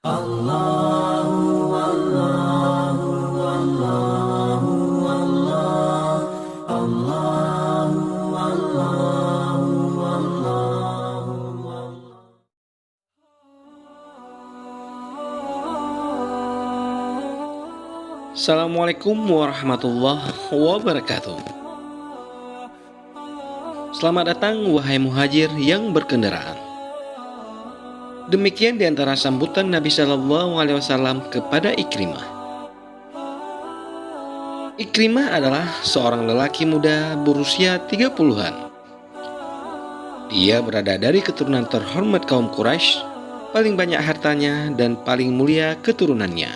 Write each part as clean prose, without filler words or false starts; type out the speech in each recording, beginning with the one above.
Allahu Allahu Allahu Allah, Allahu Allahu Allahu Allah. Assalamualaikum warahmatullahi wabarakatuh. Selamat datang wahai muhajir yang berkendaraan. Demikian diantara sambutan Nabi Shallallahu Alaihi Wasallam kepada Ikrimah. Ikrimah adalah seorang lelaki muda berusia 30-an. Dia berada dari keturunan terhormat kaum Quraisy, paling banyak hartanya dan paling mulia keturunannya.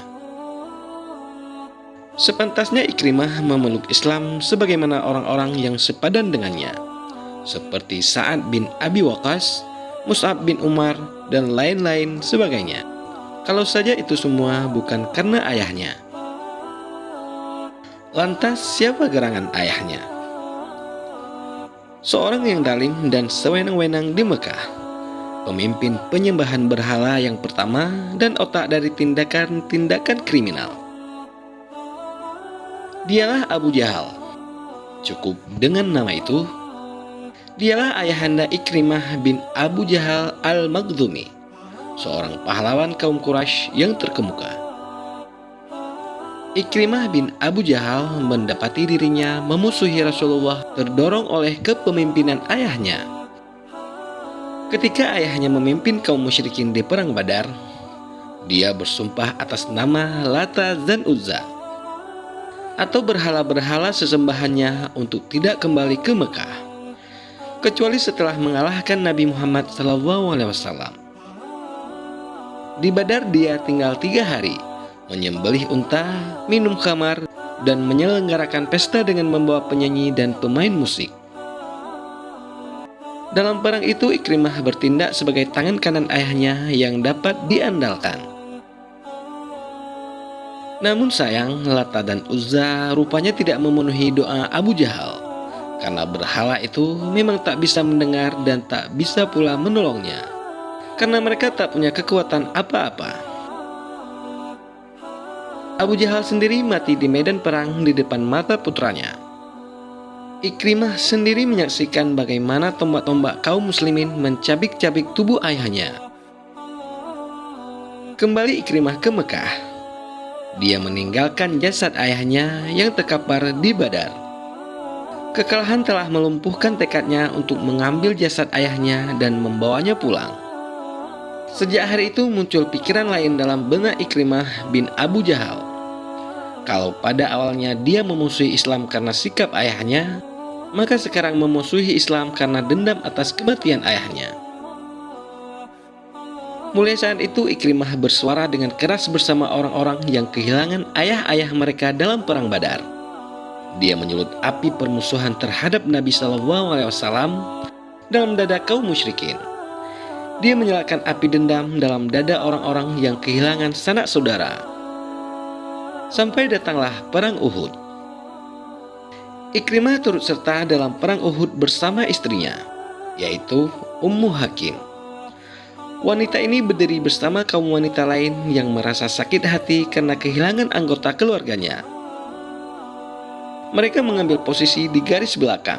Sepantasnya Ikrimah memeluk Islam sebagaimana orang-orang yang sepadan dengannya, seperti Sa'ad bin Abi Waqqas, Mus'ab bin Umar, dan lain-lain sebagainya. Kalau saja itu semua bukan karena ayahnya. Lantas siapa gerangan ayahnya? Seorang yang zalim dan sewenang-wenang di Mekah, pemimpin penyembahan berhala yang pertama dan otak dari tindakan-tindakan kriminal. Dialah Abu Jahal. Cukup dengan nama itu. Dialah ayahanda Ikrimah bin Abu Jahal al-Makhzumi, seorang pahlawan kaum Quraisy yang terkemuka. Ikrimah bin Abu Jahal mendapati dirinya memusuhi Rasulullah terdorong oleh kepemimpinan ayahnya. Ketika ayahnya memimpin kaum musyrikin di perang Badar, dia bersumpah atas nama Lata dan Uzza, atau berhala-berhala sesembahannya, untuk tidak kembali ke Mekah, kecuali setelah mengalahkan Nabi Muhammad SAW. Di Badar dia tinggal 3 hari, menyembelih unta, minum khamar, dan menyelenggarakan pesta dengan membawa penyanyi dan pemain musik. Dalam perang itu Ikrimah bertindak sebagai tangan kanan ayahnya yang dapat diandalkan. Namun sayang, Lata dan Uzza rupanya tidak memenuhi doa Abu Jahal, karena berhala itu memang tak bisa mendengar dan tak bisa pula menolongnya, karena mereka tak punya kekuatan apa-apa. Abu Jahal sendiri mati di medan perang di depan mata putranya. Ikrimah sendiri menyaksikan bagaimana tombak-tombak kaum muslimin mencabik-cabik tubuh ayahnya. Kembali Ikrimah ke Mekah. Dia meninggalkan jasad ayahnya yang terkapar di Badar. Kekalahan telah melumpuhkan tekadnya untuk mengambil jasad ayahnya dan membawanya pulang. Sejak hari itu muncul pikiran lain dalam benak Ikrimah bin Abu Jahal. Kalau pada awalnya dia memusuhi Islam karena sikap ayahnya, maka sekarang memusuhi Islam karena dendam atas kematian ayahnya. Mulai saat itu Ikrimah bersuara dengan keras bersama orang-orang yang kehilangan ayah-ayah mereka dalam perang Badar. Dia menyulut api permusuhan terhadap Nabi SAW dalam dada kaum musyrikin. Dia menyalakan api dendam dalam dada orang-orang yang kehilangan sanak saudara. Sampai datanglah perang Uhud. Ikrimah turut serta dalam perang Uhud bersama istrinya, yaitu Ummu Hakim. Wanita ini berdiri bersama kaum wanita lain yang merasa sakit hati karena kehilangan anggota keluarganya. Mereka mengambil posisi di garis belakang.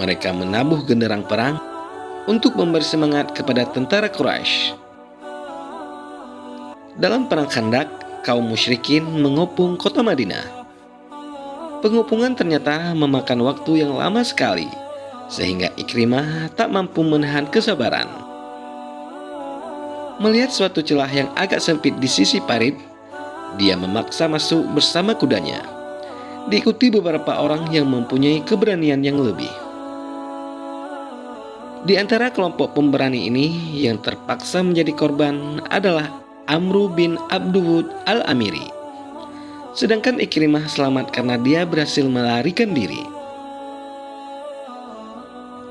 Mereka menabuh genderang perang untuk memberi semangat kepada tentara Quraisy. Dalam perang Khandak, kaum musyrikin mengepung kota Madinah. Pengepungan ternyata memakan waktu yang lama sekali, sehingga Ikrimah tak mampu menahan kesabaran. Melihat suatu celah yang agak sempit di sisi parit, dia memaksa masuk bersama kudanya, diikuti beberapa orang yang mempunyai keberanian yang lebih. Di antara kelompok pemberani ini, yang terpaksa menjadi korban adalah Amru bin Abduwud al-Amiri. Sedangkan Ikrimah selamat karena dia berhasil melarikan diri.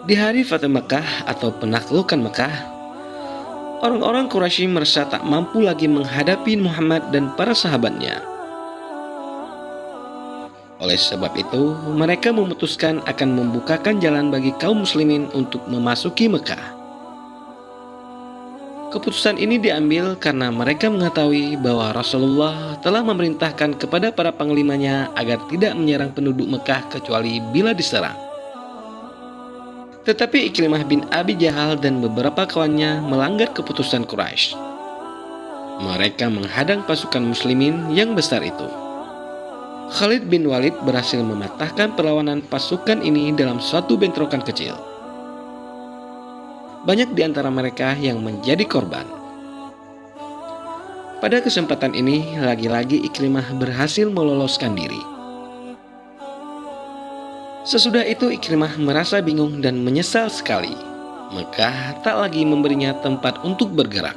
Di hari Fathu Mekah atau penaklukan Mekah, orang-orang Quraisy merasa tak mampu lagi menghadapi Muhammad dan para sahabatnya. Oleh sebab itu, mereka memutuskan akan membukakan jalan bagi kaum muslimin untuk memasuki Mekah. Keputusan ini diambil karena mereka mengetahui bahwa Rasulullah telah memerintahkan kepada para panglimanya agar tidak menyerang penduduk Mekah kecuali bila diserang. Tetapi Ikrimah bin Abi Jahal dan beberapa kawannya melanggar keputusan Quraisy. Mereka menghadang pasukan muslimin yang besar itu. Khalid bin Walid berhasil mematahkan perlawanan pasukan ini dalam suatu bentrokan kecil. Banyak di antara mereka yang menjadi korban. Pada kesempatan ini, lagi-lagi Ikrimah berhasil meloloskan diri. Sesudah itu Ikrimah merasa bingung dan menyesal sekali. Mekah tak lagi memberinya tempat untuk bergerak.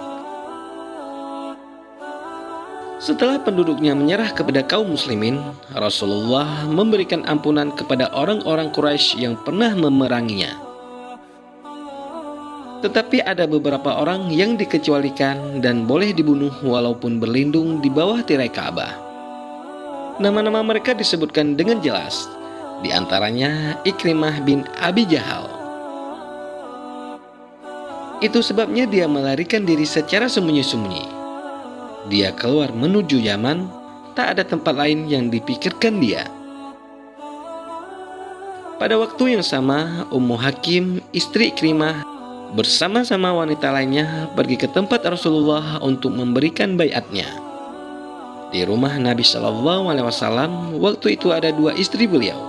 Setelah penduduknya menyerah kepada kaum muslimin, Rasulullah memberikan ampunan kepada orang-orang Quraisy yang pernah memeranginya. Tetapi ada beberapa orang yang dikecualikan dan boleh dibunuh walaupun berlindung di bawah tirai Ka'bah. Nama-nama mereka disebutkan dengan jelas, di antaranya Ikrimah bin Abi Jahal. Itu sebabnya dia melarikan diri secara sembunyi-sembunyi. Dia keluar menuju Yaman, tak ada tempat lain yang dipikirkan dia. Pada waktu yang sama, Ummu Hakim, istri Ikrimah, bersama-sama wanita lainnya pergi ke tempat Rasulullah untuk memberikan baiatnya. Di rumah Nabi Shallallahu Alaihi Wasallam waktu itu ada dua istri beliau,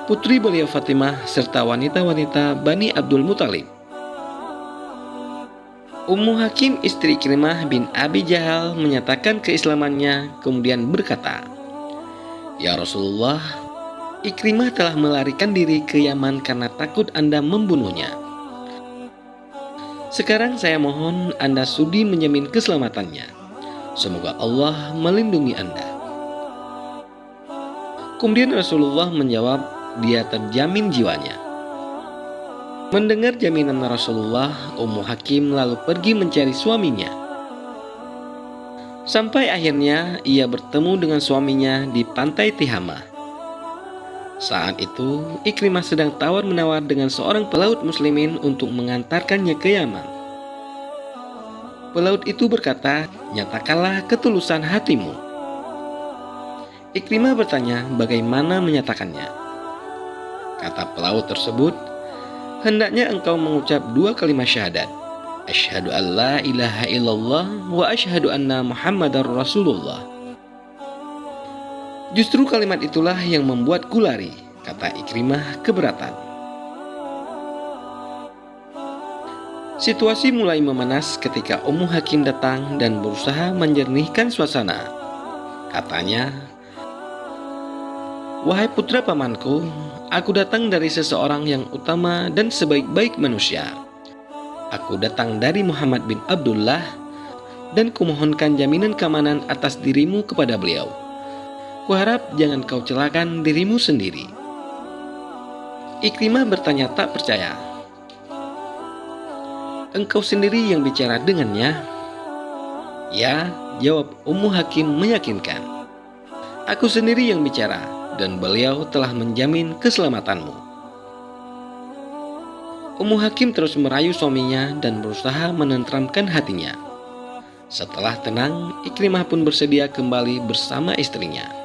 putri beliau Fatimah serta wanita-wanita Bani Abdul Muthalib. Ummu Hakim istri Ikrimah bin Abi Jahal menyatakan keislamannya kemudian berkata, "Ya Rasulullah, Ikrimah telah melarikan diri ke Yaman karena takut Anda membunuhnya. Sekarang saya mohon Anda sudi menjamin keselamatannya. Semoga Allah melindungi Anda." Kemudian Rasulullah menjawab, dia terjamin jiwanya. Mendengar jaminan Rasulullah, Ummu Hakim lalu pergi mencari suaminya. Sampai akhirnya ia bertemu dengan suaminya di pantai Tihamah. Saat itu, Ikrimah sedang tawar-menawar dengan seorang pelaut muslimin untuk mengantarkannya ke Yaman. Pelaut itu berkata, "Nyatakanlah ketulusan hatimu." Ikrimah bertanya, bagaimana menyatakannya? Kata pelaut tersebut, "Hendaknya engkau mengucap dua kalimat syahadat. Asyhadu an la ilaha illallah wa asyhadu anna Muhammadar Rasulullah." "Justru kalimat itulah yang membuatku lari," kata Ikrimah keberatan. Situasi mulai memanas ketika Ummu Hakim datang dan berusaha menjernihkan suasana. Katanya, "Wahai putra pamanku, aku datang dari seseorang yang utama dan sebaik-baik manusia. Aku datang dari Muhammad bin Abdullah dan kumohonkan jaminan keamanan atas dirimu kepada beliau. Kuharap jangan kau celakakan dirimu sendiri." Ikrimah bertanya tak percaya, "Engkau sendiri yang bicara dengannya?" "Ya," jawab Ummu Hakim meyakinkan. "Aku sendiri yang bicara dan beliau telah menjamin keselamatanmu." Ummu Hakim terus merayu suaminya dan berusaha menenteramkan hatinya. Setelah tenang, Ikrimah pun bersedia kembali bersama istrinya.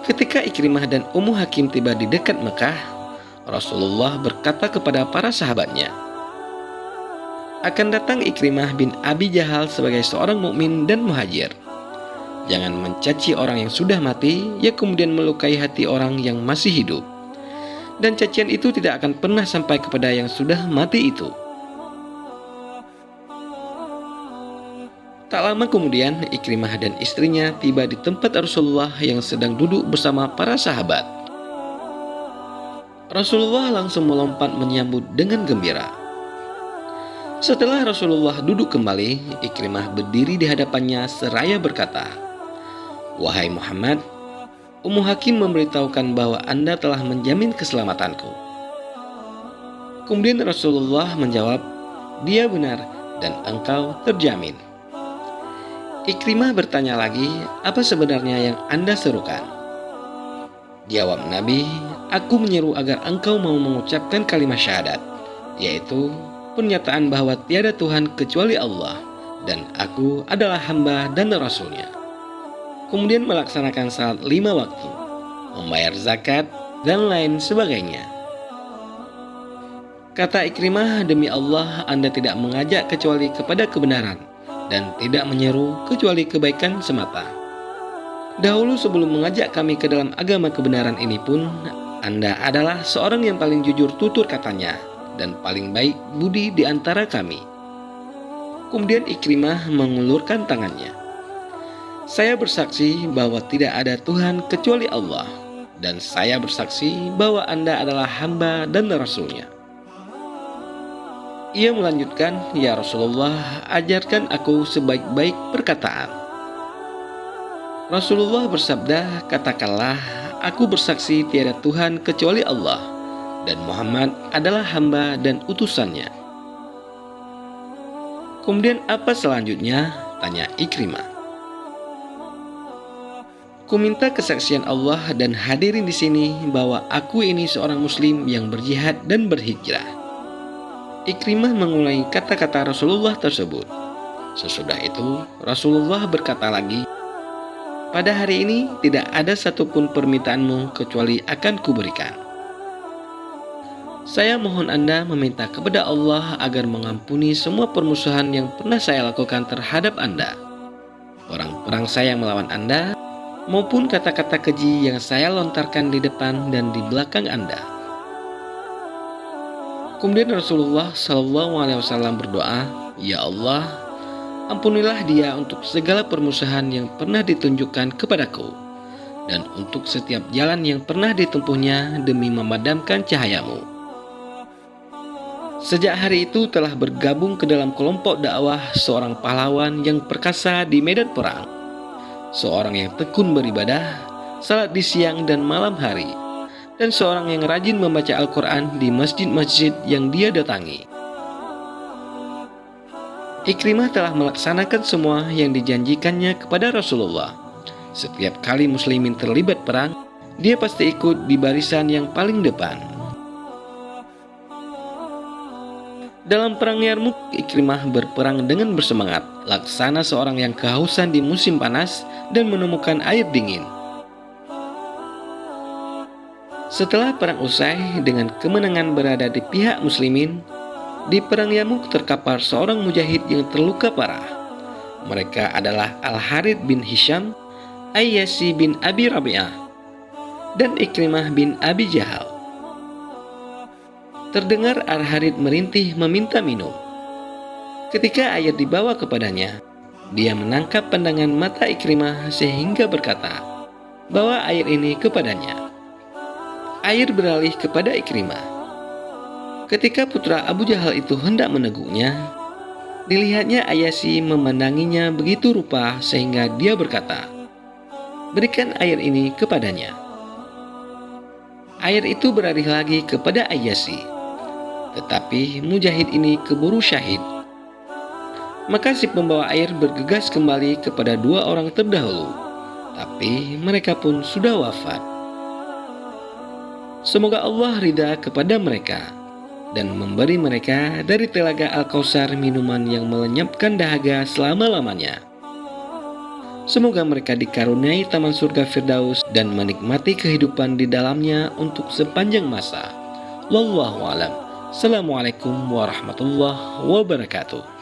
Ketika Ikrimah dan Ummu Hakim tiba di dekat Mekah, Rasulullah berkata kepada para sahabatnya, "Akan datang Ikrimah bin Abi Jahal sebagai seorang mukmin dan muhajir. Jangan mencaci orang yang sudah mati, ya kemudian melukai hati orang yang masih hidup. Dan cacian itu tidak akan pernah sampai kepada yang sudah mati itu." Tak lama kemudian, Ikrimah dan istrinya tiba di tempat Rasulullah yang sedang duduk bersama para sahabat. Rasulullah langsung melompat menyambut dengan gembira. Setelah Rasulullah duduk kembali, Ikrimah berdiri di hadapannya seraya berkata, "Wahai Muhammad, Ummu Hakim memberitahukan bahwa Anda telah menjamin keselamatanku." Kemudian Rasulullah menjawab, "Dia benar dan engkau terjamin." Ikrimah bertanya lagi, "Apa sebenarnya yang Anda serukan?" Jawab Nabi, "Aku menyeru agar engkau mau mengucapkan kalimat syahadat, yaitu pernyataan bahwa tiada Tuhan kecuali Allah dan aku adalah hamba dan rasulnya. Kemudian melaksanakan salat 5 waktu, membayar zakat, dan lain sebagainya. Kata Ikrimah, demi Allah, Anda tidak mengajak kecuali kepada kebenaran dan tidak menyeru kecuali kebaikan semata. Dahulu sebelum mengajak kami ke dalam agama kebenaran ini pun, Anda adalah seorang yang paling jujur tutur katanya dan paling baik budi di antara kami. Kemudian Ikrimah mengulurkan tangannya. Saya bersaksi bahwa tidak ada Tuhan kecuali Allah, dan saya bersaksi bahwa Anda adalah hamba dan rasulnya. Ia melanjutkan, ya Rasulullah, ajarkan aku sebaik-baik perkataan. Rasulullah bersabda, katakanlah, aku bersaksi tiada Tuhan kecuali Allah, dan Muhammad adalah hamba dan utusannya. Kemudian apa selanjutnya? Tanya Ikrimah. Ku minta kesaksian Allah dan hadirin di sini bahwa aku ini seorang muslim yang berjihad dan berhijrah. Ikrimah mengulangi kata-kata Rasulullah tersebut. Sesudah itu Rasulullah berkata lagi, pada hari ini tidak ada satupun permintaanmu kecuali akan kuberikan. Saya mohon Anda meminta kepada Allah agar mengampuni semua permusuhan yang pernah saya lakukan terhadap Anda, perang-perang saya yang melawan Anda, maupun kata-kata keji yang saya lontarkan di depan dan di belakang Anda. Kemudian Rasulullah SAW berdoa, ya Allah, ampunilah dia untuk segala permusuhan yang pernah ditunjukkan kepadaku, dan untuk setiap jalan yang pernah ditempuhnya demi memadamkan cahayamu. Sejak hari itu telah bergabung ke dalam kelompok dakwah seorang pahlawan yang perkasa di medan perang, seorang yang tekun beribadah, salat di siang dan malam hari, dan seorang yang rajin membaca Al-Quran di masjid-masjid yang dia datangi. Ikrimah telah melaksanakan semua yang dijanjikannya kepada Rasulullah. Setiap kali muslimin terlibat perang, dia pasti ikut di barisan yang paling depan. Dalam perang Yarmuk, Ikrimah berperang dengan bersemangat, laksana seorang yang kehausan di musim panas dan menemukan air dingin. Setelah perang usai dengan kemenangan berada di pihak muslimin, di perang Yarmuk terkapar seorang mujahid yang terluka parah. Mereka adalah Al-Harith bin Hisham, Ayyasi bin Abi Rabi'ah, dan Ikrimah bin Abi Jahal. Terdengar Al-Harith merintih meminta minum. Ketika air dibawa kepadanya, dia menangkap pandangan mata Ikrimah sehingga berkata, bawa air ini kepadanya. Air beralih kepada Ikrimah. Ketika putra Abu Jahal itu hendak meneguknya, dilihatnya Ayyasi memandanginya begitu rupa sehingga dia berkata, berikan air ini kepadanya. Air itu beralih lagi kepada Ayyasi, tetapi mujahid ini keburu syahid. Maka si pembawa air bergegas kembali kepada dua orang terdahulu, tapi mereka pun sudah wafat. Semoga Allah ridha kepada mereka dan memberi mereka dari telaga Al-Kautsar minuman yang melenyapkan dahaga selama-lamanya. Semoga mereka dikaruniai taman surga Firdaus dan menikmati kehidupan di dalamnya untuk sepanjang masa. Wallahu a'lam. Assalamualaikum warahmatullahi wabarakatuh.